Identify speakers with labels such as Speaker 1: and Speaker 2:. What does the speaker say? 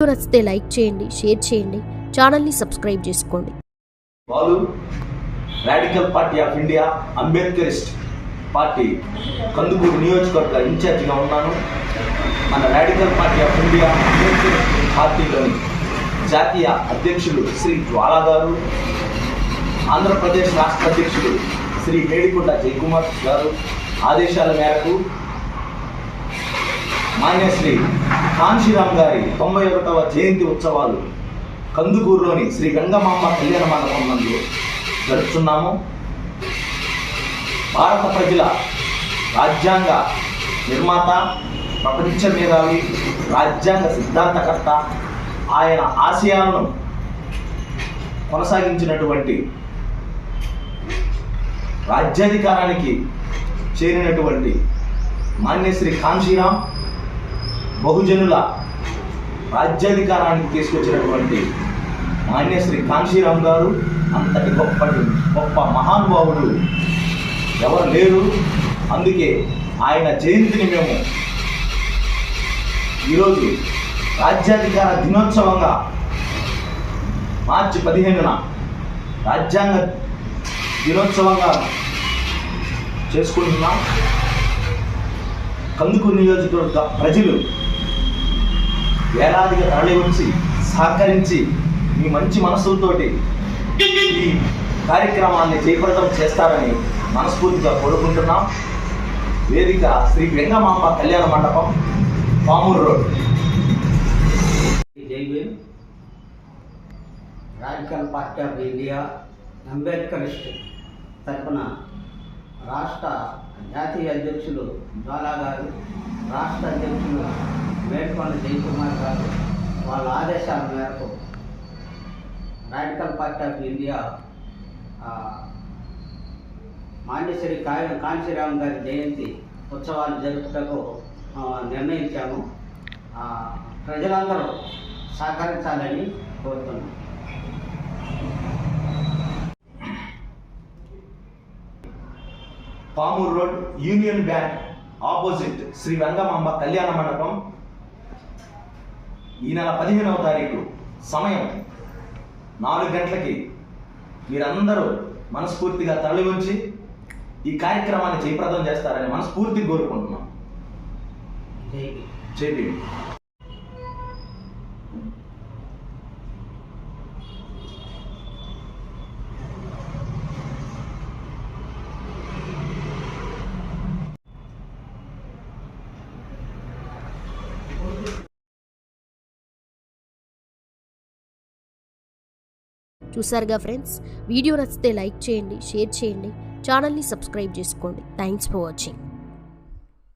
Speaker 1: నచ్చితే లైక్ చేయండి, షేర్ చేయండి, ఛానల్ని సబ్స్క్రైబ్ చేసుకోండి.
Speaker 2: Radical party of India Ambedkarist party Kandukur నియోజకవర్గ ఇన్ఛార్జిగా ఉన్నాను. మన radical party of India Ambedkarist పార్టీలోని జాతీయ అధ్యక్షులు శ్రీ జ్వాలా గారు, ఆంధ్రప్రదేశ్ రాష్ట్ర అధ్యక్షులు శ్రీ మేడికొండ జయకుమార్ గారు ఆదేశాల మేరకు మాన్యశ్రీ కాంశీరామ్ గారి 91వ జయంతి ఉత్సవాలు కందుకూరులోని శ్రీ గంగమాంబ కళ్యాణ మండపం నందు జరుపుతున్నాము. భారత ప్రజల రాజ్యాంగ నిర్మాత, ప్రపంచ మేధావి, రాజ్యాంగ సిద్ధాంతకర్త, ఆయన ఆశయాలను కొనసాగించినటువంటి, రాజ్యాధికారానికి చేరినటువంటి మాన్యశ్రీ కాంశీరామ్ బహుజనుల రాజ్యాధికారానికి తీసుకొచ్చినటువంటి మాన్యశ్రీ కాంశీరామ్ గారు అంతటి గొప్ప మహానుభావుడు ఎవరు లేరు. అందుకే ఆయన జయంతిని మేము ఈరోజు రాజ్యాధికార దినోత్సవంగా మార్చి 15న రాజ్యాంగ దినోత్సవంగా చేసుకుంటున్నాం. కందుకూరు నియోజకవర్గ ప్రజలు వేలాదిగా తరలి వచ్చి సహకరించి మీ మంచి మనసులతోటి ఈ కార్యక్రమాన్ని జయప్రదం చేస్తారని మనస్ఫూర్తిగా కోరుకుంటున్నాం. వేదిక శ్రీ గంగమాంబ కళ్యాణ మండపం, పామూరు రోడ్.
Speaker 3: జై Bhim. Radical party of India Ambedkarist తరఫున రాష్ట్ర జాతీయ అధ్యక్షులు జ్వాలా గారు, రాష్ట్ర అధ్యక్షులు మేడికొండ జయకుమార్ గారు వాళ్ళ ఆదేశాల మేరకు radical party of India Manyashri Kanshi Ram గారి జయంతి ఉత్సవాలు జరుపుటకు నిర్ణయించాము. ప్రజలందరూ సహకరించాలని కోరుతున్నాం.
Speaker 2: Pamuru road, union bank opposite Shri Gangamamba కళ్యాణ మండపం. ఈ నెల 15వ తారీఖు సమయం 4 గంటలకి మీరందరూ మనస్ఫూర్తిగా తరలి వచ్చి ఈ కార్యక్రమాన్ని జయప్రదం చేస్తారని మనస్ఫూర్తిగా కోరుకుంటున్నాం. జై భీమ్.
Speaker 1: చూసారుగా ఫ్రెండ్స్, వీడియో నచ్చితే లైక్ చేయండి, షేర్ చేయండి, ఛానల్ని సబ్స్క్రైబ్ చేసుకోండి. Thanks for watching.